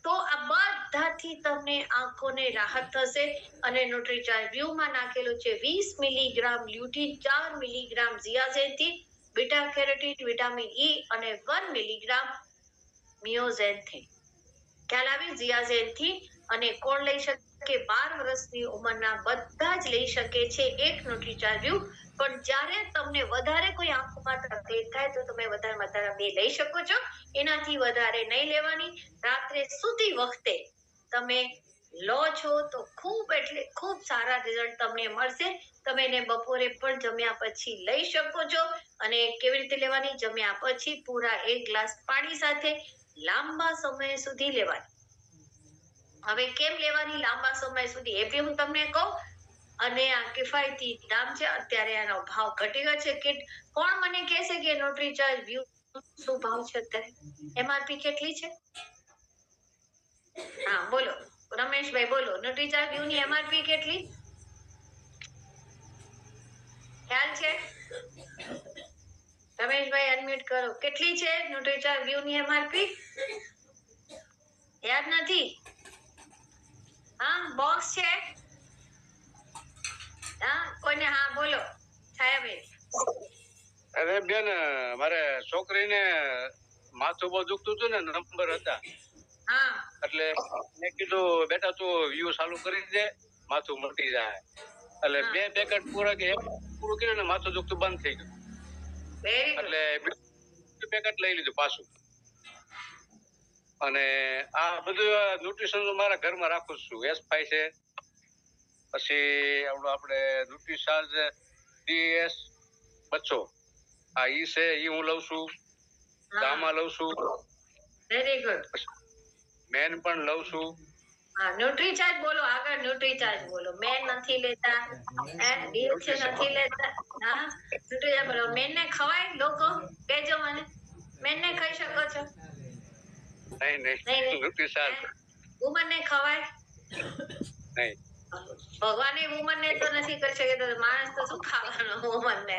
તો આ બધાથી તમને આંખોને રાહત થશે. અને ન્યુટ્રીચાર્જ વ્યૂમાં નાખેલું છે 20 milligram lutein, 4 milligram zeaxanthin, beta carotene, vitamin E અને 1 મિલીગ્રામ મિયોઝેન્થિન. ખ્યાલ આવી? ઝિયાઝેન્થિન. અને કોણ લઈ શકે? 12 વર્ષની ઉંમરના બધા જ લઈ શકે છે એક ન્યુટ્રીચાર્જ વ્યૂ. પણ જ્યારે તમને વધારે કોઈ આંખોમાં તકલીફ થાય તો તમે વધારે 2 લઈ શકો છો. એનાથી વધારે નહીં લેવાની. રાત્રે સૂતી વખતે તમે લો છો તો ખૂબ એટલે ખૂબ સારા રિઝલ્ટ તમને મળશે. તમે એને બપોરે પણ જમ્યા પછી લઈ શકો છો. અને કેવી રીતે લેવાની? જમ્યા પછી પૂરા 1 ગ્લાસ પાણી સાથે લાંબા સમય સુધી લેવાની. હવે કેમ લેવાની લાંબા સમય સુધી એ બી હું તમને કહું. અને આ કિફાયતી દામ છે. અત્યારે આનો ભાવ ઘટી ગયો છે. કોણ મને કહેશે કે ન્યુટ્રીચાર્જ વ્યૂ શું ભાવ છે અત્યારે? MRP કેટલી છે? હા બોલો રમેશભાઈ, બોલો. ન્યુટ્રીચાર્જ વ્યૂ ની MRP કેટલી ખ્યાલ છે? રમેશભાઈ અનમ્યુટ કરો. કેટલી છે ન્યુટ્રીચાર્જ વ્યૂ ની MRP? યાદ નથી? હા, બોક્સ છે? હા કોઈને? હા બોલો છાયાબેન. અરે બેન, મારે છોકરીને માથું બહુ દુખતું હતું ને, નંબર હતા હા એટલે મેં કીધું બેટા તું વ્યૂ ચાલુ કરી દે, માથું મટી જાય. એટલે 2 પેકેટ પૂરા કે પૂરું કર્યું ને માથું દુખતું બંધ થઈ ગયું. Very good. એટલે 2 પેકેટ લઈ લીધું પાછું. અને આ બધું ન્યુટ્રિશન મારા ઘરમાં રાખું છું. S5 છે, પછી આપણે ન્યુટ્રીચાર્જ DS 200 આ ઈ છે, ઈ હું લઉં છું. ગામા લઉં છું, વેરી ગુડ. મેન પણ લઉં છું. હા ન્યુટ્રીચાર્જ બોલો, આગળ ન્યુટ્રીચાર્જ બોલો. મેન નથી લેતા, ડીએચએ નથી લેતા. હા ન્યુટ્રીચાર્જ બોલો. મેન ને ખવાય લોકો? કેજો મને. મેન ને ખાઈ શકો છો? નહીં ન્યુટ્રીચાર્જ વુમન ને ખવાય? નહીં. ભગવાને વુમન ને તો નથી કરી શકે, તો માણસ તો શું ખાવાનો વુમન ને?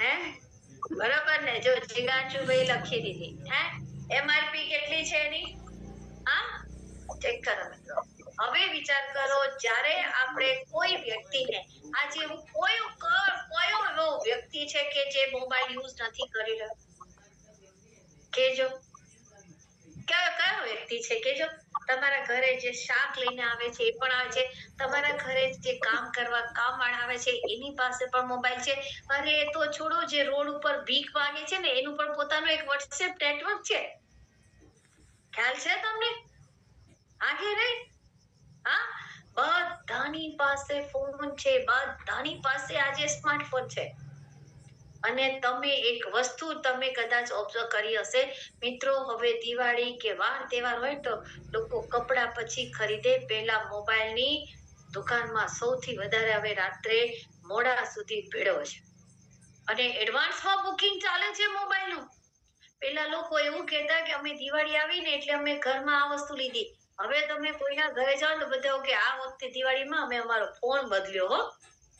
હે બરોબર ને? જો જીગાંશુભાઈ લખી દીધી. MRP કેટલી છે એની? હા ચેક કરો મિત્રો. હવે વિચાર કરો, જ્યારે આપણે કોઈ વ્યક્તિને આજે એવું કયો એવો વ્યક્તિ છે કે જે મોબાઈલ યુઝ નથી કરી રહ્યો? કેજો કયો વ્યક્તિ છે? કેજો. તમારા ઘરે જે શાક લઈને આવે છે એ પણ આવે છે, તમારા ઘરે જે કામ વાળા આવે છે એની પાસે પણ મોબાઈલ છે. અરે એ તો છોડો, જે રોડ ઉપર ભીખ માંગે છે ને એનું પણ પોતાનું એક WhatsApp નેટવર્ક છે. ખ્યાલ છે તમને? આગે નહીં? હા બધાની પાસે ફોન છે, બધાની પાસે આજે સ્માર્ટફોન છે. અને તમે એક વસ્તુ તમે કદાચ ઓબ્ઝર્વ કરી હશે મિત્રો, હવે દિવાળી કે વાર તહેવાર હોય તો લોકો કપડા પછી ખરીદે, પહેલા મોબાઈલની દુકાનમાં સૌથી વધારે હવે રાત્રે મોડા સુધી ભીડ હોય છે. અને એડવાન્સમાં બુકિંગ ચાલે છે મોબાઈલનું. પેલા લોકો એવું કહેતા કે અમે દિવાળી આવીને એટલે અમે ઘરમાં આ વસ્તુ લીધી. હવે તમે કોઈના ઘરે જાઓ તો બધા કે આ વખતે દિવાળીમાં અમે અમારો ફોન બદલ્યો હો,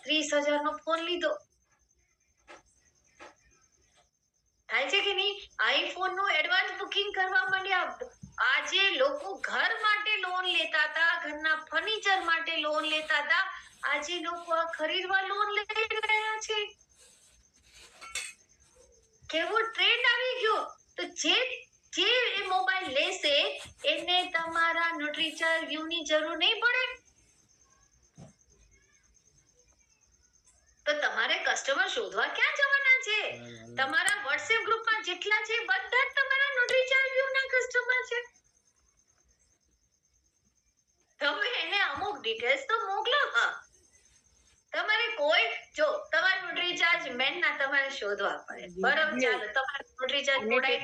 30,000 નો ફોન લીધો. થાય છે કે નહીં? આઈફોન નું એડવાન્સ બુકિંગ કરવા માંડ્યા. આજે લોકો ઘર માટે લોન લેતા હતા, ઘરના ફર્નિચર માટે લોન લેતા હતા, આજે લોકો આ ખરીદવા લોન લઈ રહ્યા છે. કેવો ટ્રેન્ડ આવી ગયો. તો જે એ મોબાઈલ લેશે એને તમારા ન્યુટ્રીચાર્જ વ્યૂ ની જરૂર નહીં પડે. તો તમારે કસ્ટમર શોધવા ક્યાં જવાના છે? તમારા WhatsApp ગ્રુપમાં જેટલા છે બધા જ તમારા ન્યુટ્રીચાર્જ વ્યૂ ના કસ્ટમર છે. તમે એને અમુક ડિટેલ્સ તો મોકલો. હા તમારે કોઈ જો તમારા ન્યુટ્રીચાર્જ મેન ના તમારે શોધવા પડે. બરાબર, ચાલો તમારા ન્યુટ્રીચાર્જ મોડાઈ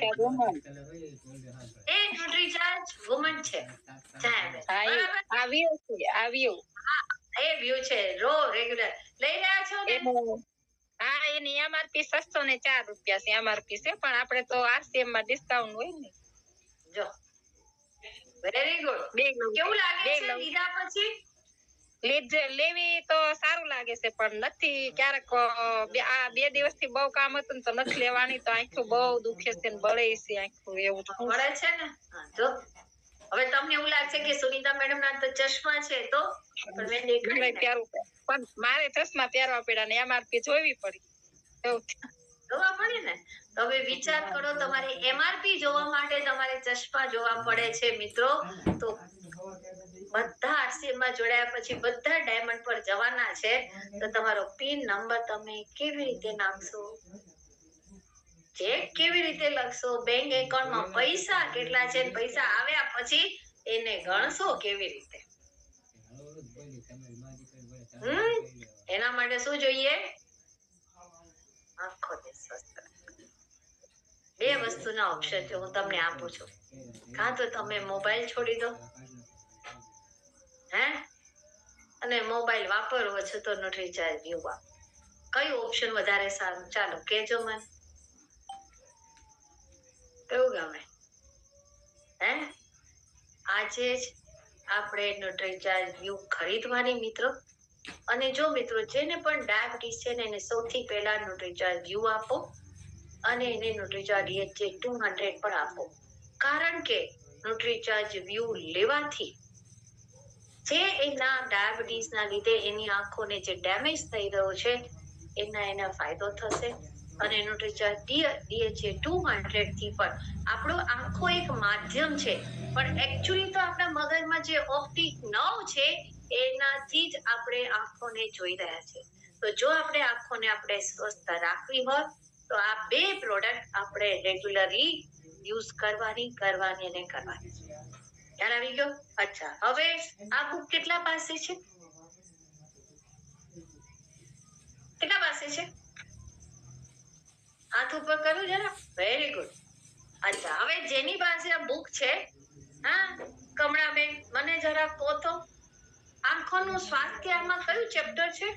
એ ન્યુટ્રીચાર્જ વુમન છે. એ વ્યૂ છે રો રેગ્યુલર લઈ રહ્યા છો ને? હા એની MRP 604 રૂપિયા છે. MRP છે પણ આપણે તો RCM માં ડિસ્કાઉન્ટ હોય ને. જો વેરી ગુડ. કેવું લાગે છે લીધા પછી? લેવી તો સારું લાગે છે પણ નથી. ક્યારેક આ 2 દિવસથી બહુ કામ હતું ને તો નથી લેવાની, તો આંખું બહુ દુખે છે ને બળે છે આંખું. એવું મળે છે ને? જો હવે તમને એવું લાગશે કે સુનીતા મેડમ ના તો ચશ્મા છે, તો પણ મારે ચશ્મા પહેરવા પડ્યા ને MRP જોવી પડી. એવું જોવા પડે ને? તો હવે વિચાર કરો, તમારે MRP જોવા માટે તમારે ચશ્મા જોવા પડે છે મિત્રો. તો બધા RCM માં જોડાયા પછી બધા ડાયમંડ પર જવાના છે. તો તમારો પિન નંબર તમે કેવી રીતે નાખશો? ચેક કેવી રીતે લખશો? બેંક એકાઉન્ટમાં પૈસા કેટલા છે, પૈસા આવ્યા પછી એને ગણશો કેવી રીતે? એના માટે શું જોઈએ? આખો દિવસ સ્વસ્થ. 2 વસ્તુના ઓપ્શન છે હું તમને આપું છું. કાં તો તમે મોબાઈલ છોડી દો, અને મોબાઈલ વાપરવો છે તો ન્યુટ્રીચાર્જ વ્યૂ વાપરો. કયું ઓપ્શન વધારે સારું? ચાલો કેજો મને. કેવું ગમે? આજે જ આપણે ન્યુટ્રીચાર્જ વ્યૂ ખરીદવાની મિત્રો. અને જો મિત્રો જેને પણ ડાયાબિટીસ છે ને એને સૌથી પહેલા ન્યુટ્રીચાર્જ વ્યૂ આપો અને એને ન્યુટ્રીચાર્જ DHA 200 પણ આપો. કારણ કે ન્યુટ્રીચાર્જ વ્યૂ લેવાથી જે એના ડાયાબિટીસ ના લીધે એની આંખોને જે ડેમેજ થઈ રહ્યો છે એના ફાયદો થશે. અને ન્યુટ્રીચાર્જ DHA 200 થી પણ આપણો આંખો એક માધ્યમ છે, પણ એકચ્યુઅલી તો આપણા મગજમાં જે ઓપ્ટિક નર્વ છે એનાથી જ આપણે આંખોને જોઈ રહ્યા છે. તો જો આપણે આંખોને આપણે સ્વસ્થ રાખવી હોય તો આ બે પ્રોડક્ટ આપણે રેગ્યુલરલી યુઝ કરવાની અને કરવાની. ખ્યાલ આવી ગયો? અચ્છા, હવે આ બુક કેટલા પાસે છે? કેટલા પાસે છે? હાથ ઉપર કરું જરા. Very good. અચ્છા, હવે જેની પાસે આ બુક છે, હા કમળાબેન, મને જરા કહો તો આંખોનું સ્વાસ્થ્ય આમાં કયું ચેપ્ટર છે?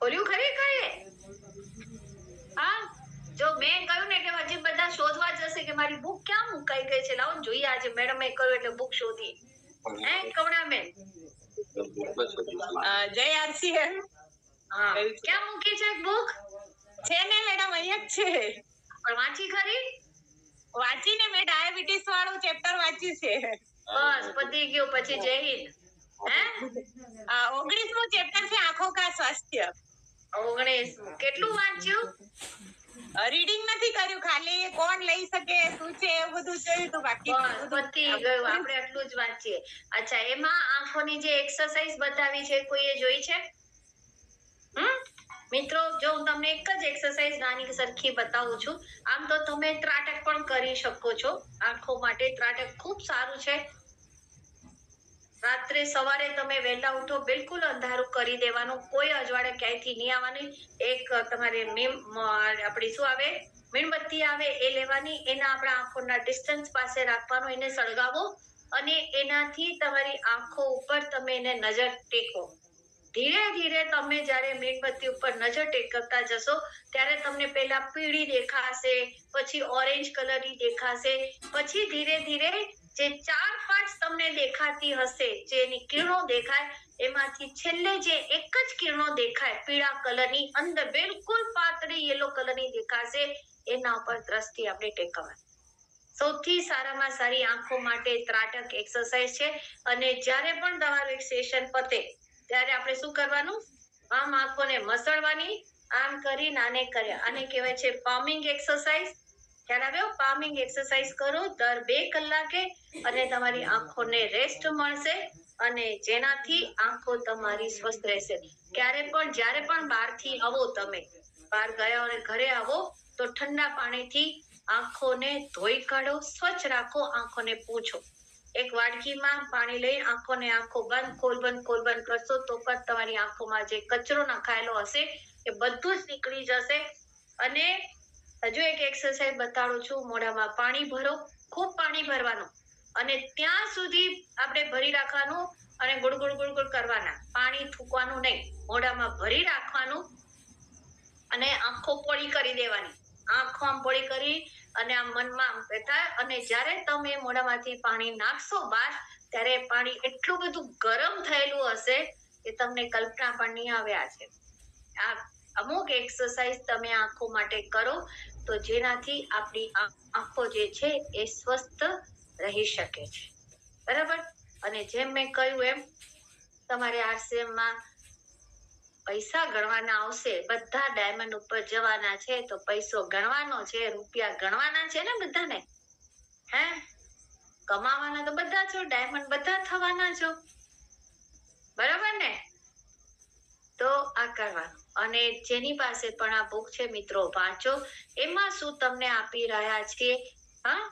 ખોલ્યું ખરી કઈ? હા, જો મેં કહ્યું ને કે હજી બધા શોધવા જશે કે મારી બુક ક્યાં મુકાઈ ગઈ છે, લાવો જોઈએ આજે મેડમે કહ્યું એટલે બુક શોધી. હે કમળાબેન? જય આરસી એમ હા, ક્યાં મૂકી છે બુક? છે ને મેડમ, અહીંયા જ છે. પણ વાંચી ખરી? વાંચીને મેં ડાયાબિટીસ વાળું ચેપ્ટર વાંચ્યું છે. બસ પતી ગયું, પછી જય હિન્દ. હે 19મું ચેપ્ટર છે આંખો કા સ્વાસ્થ્ય. 19 કેટલું વાંચ્યું? રીડિંગ નથી કર્યું, ખાલી કોણ લઈ શકે શું છે એવું બધું જોયું તો બાકી બસ પતી ગયું, આપણે આટલું જ વાંચીએ. અચ્છા, એમાં આંખોની જે એક્સરસાઇઝ બતાવી છે કોઈએ જોઈ છે? મિત્રો, જો હું તમને એક જ એક્સરસાઇઝ નાની સરખી બતાવું છું. આમ તો તમે ત્રાટક પણ કરી શકો છો. આંખો માટે ત્રાટક ખૂબ સારું છે. રાત્રે સવારે તમે વહેલા ઉઠો, બિલકુલ અંધારું કરી દેવાનું, કોઈ અજવાળે ક્યાંયથી નહીં આવવાની. એક તમારે આપણી શું આવે, મીણબત્તી આવે એ લેવાની, એના આપણા આંખોના ડિસ્ટન્સ પાસે રાખવાનું, એને સળગાવો અને એનાથી તમારી આંખો ઉપર તમે એને નજર ટેકો. ધીરે ધીરે તમે જ્યારે મીણબત્તી ઉપર નજર ટેકવતા જશો ત્યારે તમને પહેલા પીળી દેખાશે, પછી ઓરેન્જ કલરની દેખાશે, પછી ધીરે ધીરે જે 4-5 તમને દેખાતી હશે, જેની કિરણો દેખાય એમાંથી છેલ્લે જે એક જ કિરણો દેખાય પીળા કલરની, અંદર બિલકુલ પાતળી યલો કલરની દેખાશે, એના ઉપર દ્રષ્ટિ આપણે ટેકવવાની. સૌથી સારામાં સારી આંખો માટે ત્રાટક એક્સરસાઇઝ છે. અને જ્યારે પણ તમારું એક સેશન પતે ત્યારે આપણે શું કરવાનું? આમ આંખોને મસળવાની, આમ કરી નાને કર્યા. આને કહેવાય છે પામિંગ એક્સરસાઇઝ. ખ્યાલ આવ્યો? પામિંગ એક્સરસાઇઝ કરો દર 2 કલાકે અને તમારી આંખોને રેસ્ટ મળશે અને જેનાથી આંખો તમારી સ્વસ્થ રહેશે. જ્યારે પણ બહારથી આવો, તમે બહાર ગયા અને ઘરે આવો તો ઠંડા પાણીથી આંખોને ધોઈ કાઢો, સ્વચ્છ રાખો, આંખોને પૂછો. એક વાડકીમાં પાણી લઈ આંખોને આંખો બંધ ખોલ બંધ કરશો તો પણ તમારી આંખોમાં જે કચરો નખાયેલો હશે એ બધું જ નીકળી જશે. અને હજુ એક એક્સરસાઇઝ બતાડું છું. મોઢામાં પાણી ભરો, ખૂબ પાણી ભરવાનું અને ત્યાં સુધી આપણે ભરી રાખવાનું અને ગુડ કરવાના, પાણી થૂકવાનું નહીં. મોઢામાં ભરી રાખવાનું અને આંખો પોળી કરી દેવાની. આંખો આમ પોળી કરી અને આમ મનમાં બેઠા, અને જ્યારે તમે મોઢામાંથી પાણી નાખશો બહાર ત્યારે પાણી એટલું બધું ગરમ થયેલું હશે કે તમને કલ્પના પણ નહીં આવે. છે આ અમુક એક્સરસાઇઝ તમે આંખો માટે કરો તો જેનાથી આપણી આંખો જે છે એ સ્વસ્થ રહી શકે છે. બરાબર? અને જેમ મેં કહ્યું એમ તમારે આરસીએમમાં પૈસા ગણવાના આવશે, બધા ડાયમંડ ઉપર જવાના છે તો પૈસો ગણવાનો છે, રૂપિયા ગણવાના છે ને બધાને. હે કમાવાના તો બધા છો, ડાયમંડ બધા થવાના છો. બરાબર ને? તો આ કરવાનું. અને જેની પાસે પણ આ બુક છે મિત્રો, વાંચો. એમાં શું તમને આપી રહ્યા છીએ? હા,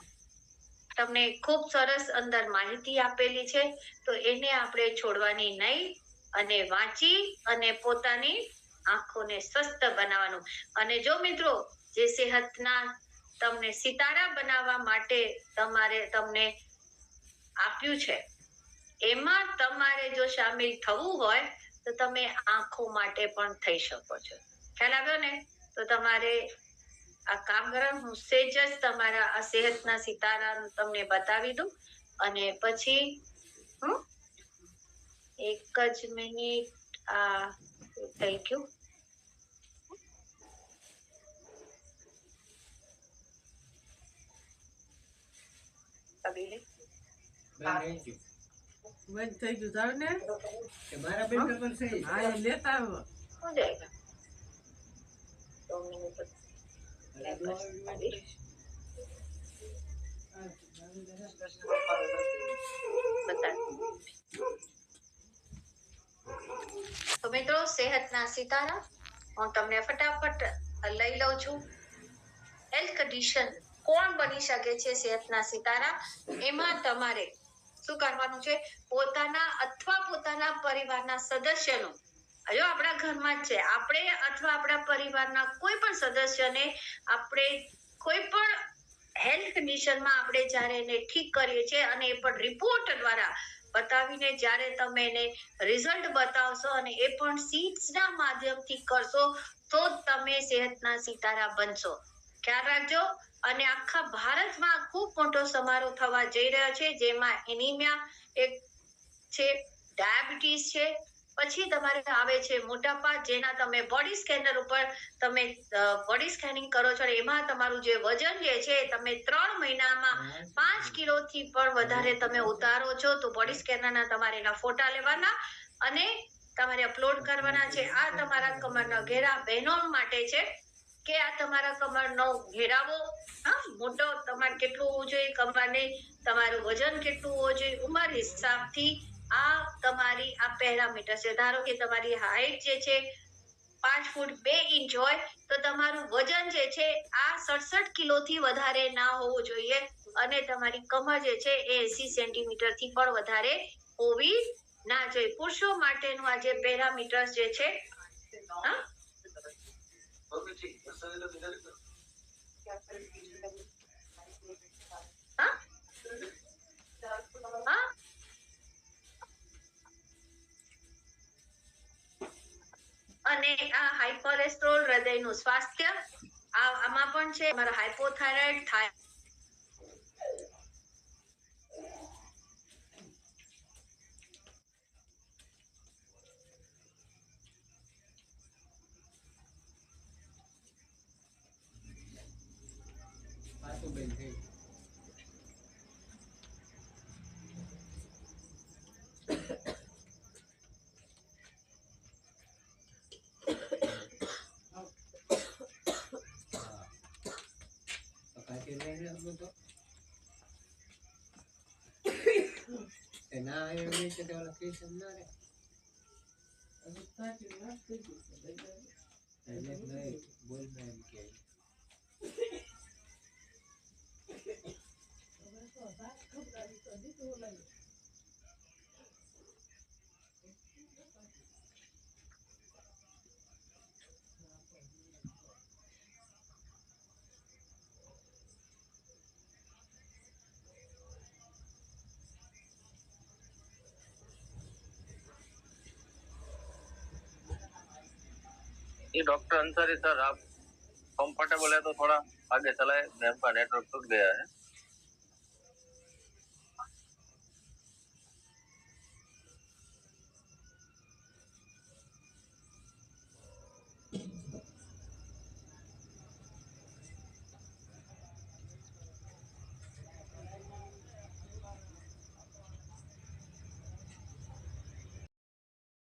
તમને ખૂબ સરસ અંદર માહિતી આપેલી છે, તો એને આપણે છોડવાની નહીં અને વાંચી અને પોતાની આંખોને સ્વસ્થ બનાવવાનું. અને જો મિત્રો જે સેહતના તમને સિતારા બનાવવા માટે તમને આપ્યું છે એમાં તમારે જો સામેલ થવું હોય તો તમે આંખો માટે પણ થઈ શકો છો. ખ્યાલ આવ્યો ને? તો તમારે આ કામ કરવાનું. હું સેજ જ તમારા આ સેહતના સિતારા તમને બતાવી દઉં અને પછી એક જ મિનિટ. આ થઈ ગયું. બંધ થઈ ગયું. જાવ ને મારા બેન પેપર છે. હા, લેતા આવો. हो जाएगा 2 मिनट તો મિત્રો સેહતના સિતારા હું તમને ફટાફટ લઈ લઉં છું હેલ્થ કન્ડિશન કોણ બની શકે છે સેહતના સિતારા એમાં તમારે શું કરવાનું છે પોતાના અથવા પોતાના પરિવારના સદસ્યનો જો આપણા ઘરમાં જ છે આપણે અથવા આપણા પરિવારના કોઈ પણ સદસ્યને આપણે કોઈ પણ હેલ્થ કન્ડિશનમાં આપણે જ્યારે એને ઠીક કરીએ છીએ અને એ પણ રિપોર્ટ દ્વારા બતાવીને જ્યારે તમે એને રિઝલ્ટ બતાવશો અને એ પણ સીડ્સના માધ્યમથી કરશો તો તમે સેહતના સિતારા બનશો ખ્યાલ રાખજો અને આખા ભારતમાં ખૂબ મોટો સમારોહ થવા જઈ રહ્યો છે જેમાં એનિમિયા એક છે ડાયાબિટીસ છે પછી તમારે આવે છે મોટાપા જેના તમે બોડી સ્કેનર ઉપર તમે બોડી સ્કેનિંગ કરો છો એમાં તમારું જે વજન જે છે તમે 3 મહિનામાં 5 કિલોથી પણ વધારે તમે ઉતારો છો તો બોડી સ્કેનરના તમારે એના ફોટા લેવાના અને તમારે અપલોડ કરવાના છે આ તમારા કમરના ઘેરા બહેનો માટે છે કે આ તમારા કમરનો ઘેરાવો મોટો તમારે કેટલું હોવું જોઈએ કમરને તમારું વજન કેટલું હોવું જોઈએ ઉંમર હિસાબથી આ તમારી આ પેરામીટર છે ધારો કે તમારી હાઈટ જે છે 5 ફૂટ 2 ઇંચ હોય તો તમારું વજન જે છે આ 67 કિલોથી વધારે ના હોવું જોઈએ અને તમારી કમર જે છે એ 80 સેન્ટીમીટર થી પણ વધારે હોવી ના જોઈએ પુરુષો માટેનું આ જે પેરામીટર્સ જે છે હા અને આ હાઈ કોલેસ્ટ્રોલ હૃદયનું સ્વાસ્થ્ય આમાં પણ છે અમારા હાઇપોથાઇરોઇડ થાય ये डॉक्टर अंसारी सर आप कंफर्टेबल है तो थोड़ा आगे चलाए मैम का नेटवर्क टूट गया है